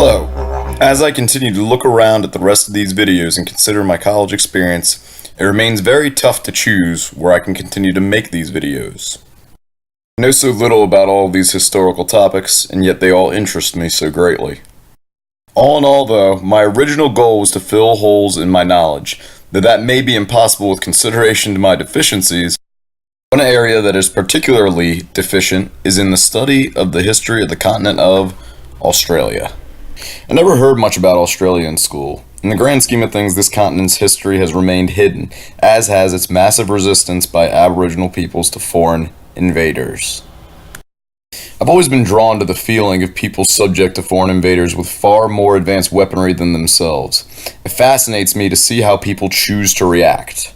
Hello. As I continue to look around at the rest of these videos and consider my college experience, it remains very tough to choose where I can continue to make these videos. I know so little about all of these historical topics, and yet they all interest me so greatly. All in all though, my original goal was to fill holes in my knowledge, though that may be impossible with consideration to my deficiencies. One area that is particularly deficient is in the study of the history of the continent of Australia. I never heard much about Australia in school. In the grand scheme of things, this continent's history has remained hidden, as has its massive resistance by Aboriginal peoples to foreign invaders. I've always been drawn to the feeling of people subject to foreign invaders with far more advanced weaponry than themselves. It fascinates me to see how people choose to react.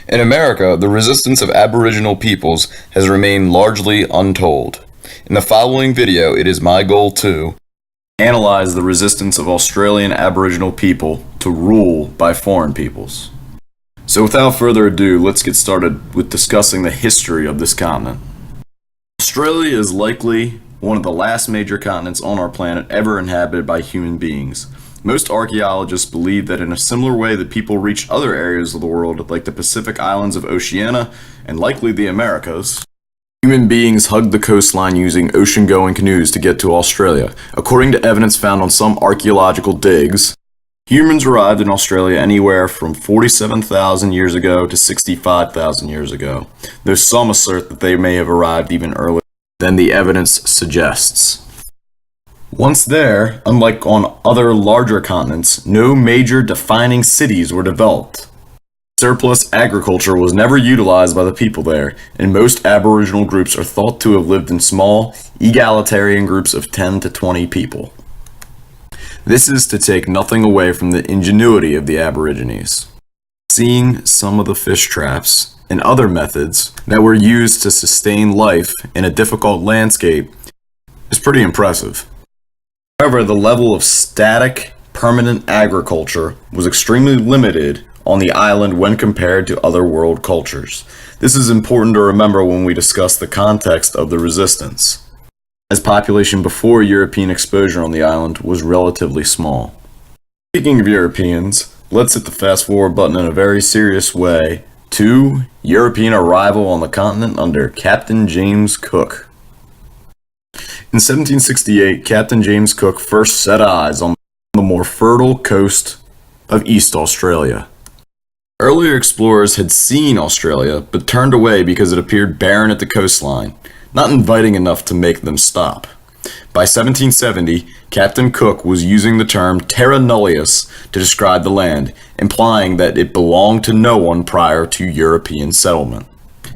In America, the resistance of Aboriginal peoples has remained largely untold. In the following video, it is my goal to analyze the resistance of Australian Aboriginal people to rule by foreign peoples. So without further ado, let's get started with discussing the history of this continent. Australia is likely one of the last major continents on our planet ever inhabited by human beings. Most archaeologists believe that in a similar way that people reached other areas of the world, like the Pacific Islands of Oceania and likely the Americas, human beings hugged the coastline using ocean-going canoes to get to Australia. According to evidence found on some archaeological digs, humans arrived in Australia anywhere from 47,000 years ago to 65,000 years ago, though some assert that they may have arrived even earlier than the evidence suggests. Once there, unlike on other larger continents, no major defining cities were developed. Surplus agriculture was never utilized by the people there, and most Aboriginal groups are thought to have lived in small, egalitarian groups of 10 to 20 people. This is to take nothing away from the ingenuity of the Aborigines. Seeing some of the fish traps and other methods that were used to sustain life in a difficult landscape is pretty impressive. However, the level of static, permanent agriculture was extremely limited on the island when compared to other world cultures. This is important to remember when we discuss the context of the resistance, as population before European exposure on the island was relatively small. Speaking of Europeans, let's hit the fast forward button in a very serious way to European arrival on the continent under Captain James Cook. In 1768, Captain James Cook first set eyes on the more fertile coast of East Australia. Earlier explorers had seen Australia, but turned away because it appeared barren at the coastline, not inviting enough to make them stop. By 1770, Captain Cook was using the term terra nullius to describe the land, implying that it belonged to no one prior to European settlement.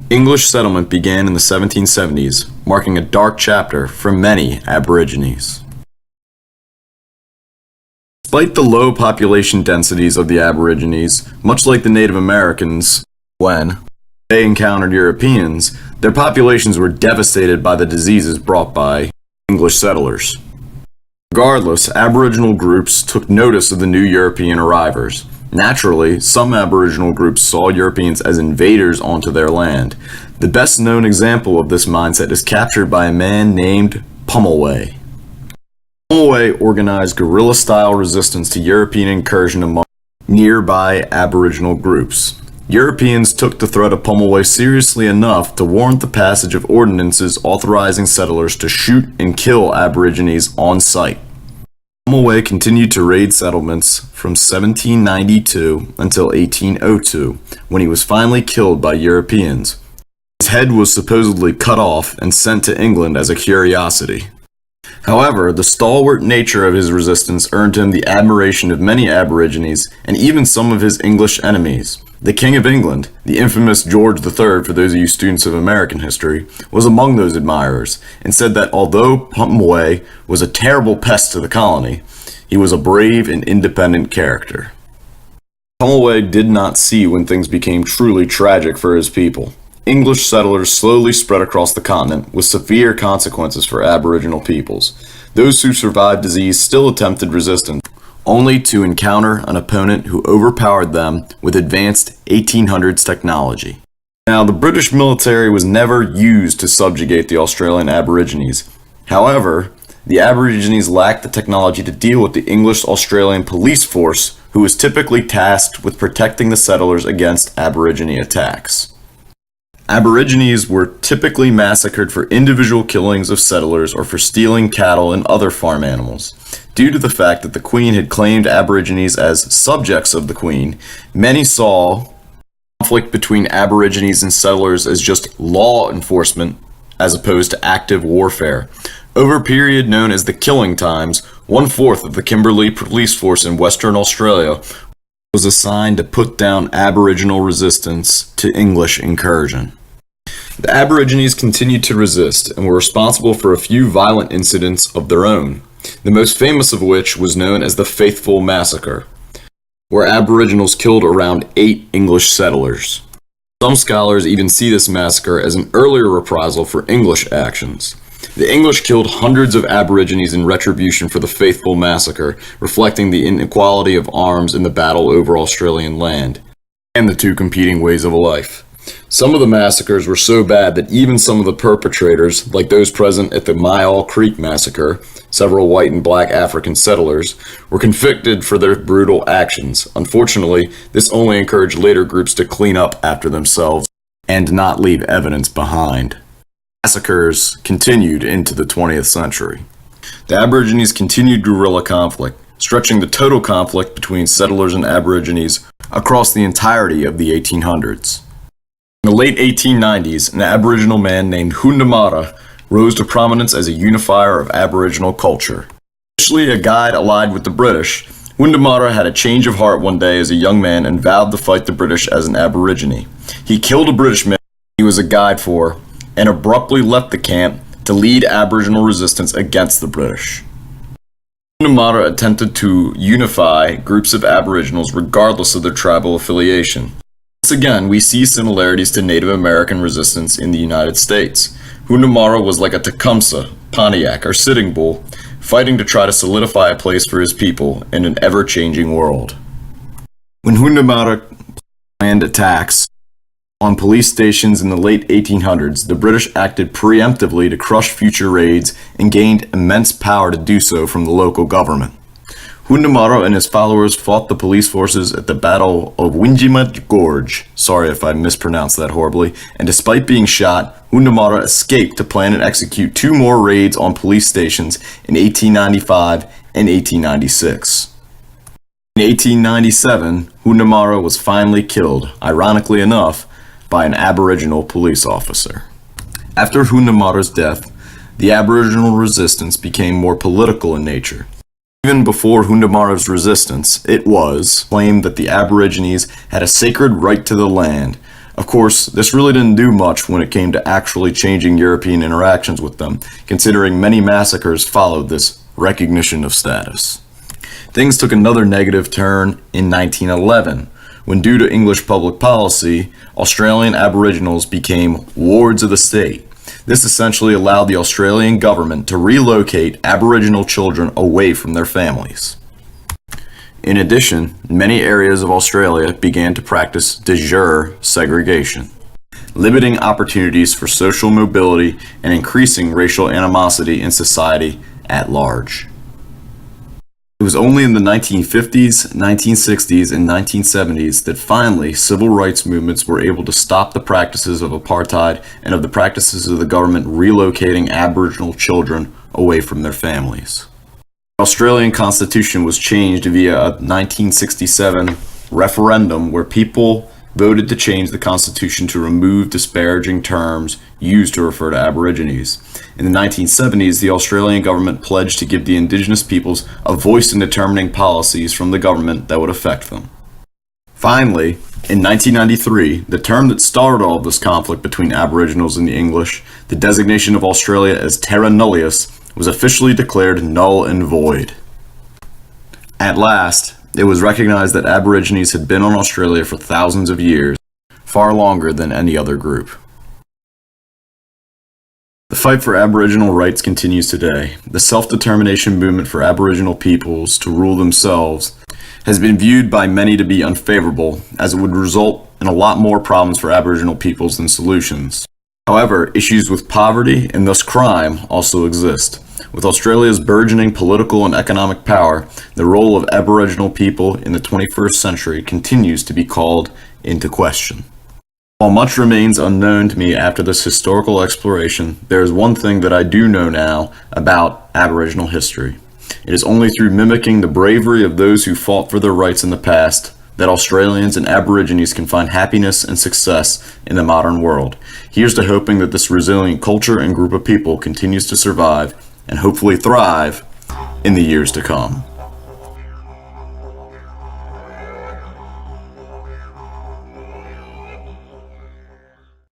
English settlement began in the 1770s, marking a dark chapter for many Aborigines. Despite the low population densities of the Aborigines, much like the Native Americans, when they encountered Europeans, their populations were devastated by the diseases brought by English settlers. Regardless, Aboriginal groups took notice of the new European arrivals. Naturally, some Aboriginal groups saw Europeans as invaders onto their land. The best known example of this mindset is captured by a man named Pumulway. Pumulway organized guerrilla-style resistance to European incursion among nearby Aboriginal groups. Europeans took the threat of Pumulway seriously enough to warrant the passage of ordinances authorizing settlers to shoot and kill Aborigines on sight. Pumulway continued to raid settlements from 1792 until 1802, when he was finally killed by Europeans. His head was supposedly cut off and sent to England as a curiosity. However, the stalwart nature of his resistance earned him the admiration of many Aborigines and even some of his English enemies. The King of England, the infamous George III for those of you students of American history, was among those admirers, and said that although Pumulway was a terrible pest to the colony, he was a brave and independent character. Pumulway did not see when things became truly tragic for his people. English settlers slowly spread across the continent, with severe consequences for Aboriginal peoples. Those who survived disease still attempted resistance, only to encounter an opponent who overpowered them with advanced 1800s technology. Now, the British military was never used to subjugate the Australian Aborigines. However, the Aborigines lacked the technology to deal with the English-Australian police force, who was typically tasked with protecting the settlers against Aborigine attacks. Aborigines were typically massacred for individual killings of settlers or for stealing cattle and other farm animals. Due to the fact that the Queen had claimed Aborigines as subjects of the Queen, many saw conflict between Aborigines and settlers as just law enforcement as opposed to active warfare. Over a period known as the Killing Times, 1/4 of the Kimberley police force in Western Australia was assigned to put down Aboriginal resistance to English incursion. The Aborigines continued to resist and were responsible for a few violent incidents of their own, the most famous of which was known as the Faithful Massacre, where Aboriginals killed around 8 English settlers. Some scholars even see this massacre as an earlier reprisal for English actions. The English killed hundreds of Aborigines in retribution for the Faithful Massacre, reflecting the inequality of arms in the battle over Australian land, and the two competing ways of life. Some of the massacres were so bad that even some of the perpetrators, like those present at the Myall Creek Massacre, several white and black African settlers, were convicted for their brutal actions. Unfortunately, this only encouraged later groups to clean up after themselves and not leave evidence behind. Massacres continued into the 20th century. The Aborigines continued guerrilla conflict, stretching the total conflict between settlers and Aborigines across the entirety of the 1800s. In the late 1890s, an Aboriginal man named Hundamara rose to prominence as a unifier of Aboriginal culture. Initially a guide allied with the British, Hundamara had a change of heart one day as a young man and vowed to fight the British as an Aborigine. He killed a British man he was a guide for and abruptly left the camp to lead Aboriginal resistance against the British. Hundamara attempted to unify groups of Aboriginals regardless of their tribal affiliation. Once again, we see similarities to Native American resistance in the United States. Hundamara was like a Tecumseh, Pontiac, or Sitting Bull, fighting to try to solidify a place for his people in an ever-changing world. When Hundamara planned attacks on police stations in the late 1800s, the British acted preemptively to crush future raids and gained immense power to do so from the local government. Hundamara and his followers fought the police forces at the Battle of Wingimut Gorge, sorry if I mispronounced that horribly, and despite being shot, Hundamara escaped to plan and execute 2 more raids on police stations in 1895 and 1896. In 1897, Hundamara was finally killed, ironically enough, by an Aboriginal police officer. After Hundamara's death, the Aboriginal resistance became more political in nature. Even before Hundamara's resistance, it was claimed that the Aborigines had a sacred right to the land. Of course, this really didn't do much when it came to actually changing European interactions with them, considering many massacres followed this recognition of status. Things took another negative turn in 1911, when due to English public policy, Australian Aboriginals became wards of the state. This essentially allowed the Australian government to relocate Aboriginal children away from their families. In addition, many areas of Australia began to practice de jure segregation, limiting opportunities for social mobility and increasing racial animosity in society at large. It was only in the 1950s, 1960s, and 1970s that finally civil rights movements were able to stop the practices of apartheid and of the practices of the government relocating Aboriginal children away from their families. The Australian Constitution was changed via a 1967 referendum where people voted to change the Constitution to remove disparaging terms used to refer to Aborigines. In the 1970s, the Australian government pledged to give the Indigenous peoples a voice in determining policies from the government that would affect them. Finally, in 1993, the term that started all of this conflict between Aboriginals and the English, the designation of Australia as terra nullius, was officially declared null and void. At last, it was recognized that Aborigines had been on Australia for thousands of years, far longer than any other group. The fight for Aboriginal rights continues today. The self-determination movement for Aboriginal peoples to rule themselves has been viewed by many to be unfavorable, as it would result in a lot more problems for Aboriginal peoples than solutions. However, issues with poverty and thus crime also exist. With Australia's burgeoning political and economic power, the role of Aboriginal people in the 21st century continues to be called into question. While much remains unknown to me after this historical exploration, there is one thing that I do know now about Aboriginal history. It is only through mimicking the bravery of those who fought for their rights in the past that Australians and Aborigines can find happiness and success in the modern world. Here's to hoping that this resilient culture and group of people continues to survive and hopefully thrive in the years to come.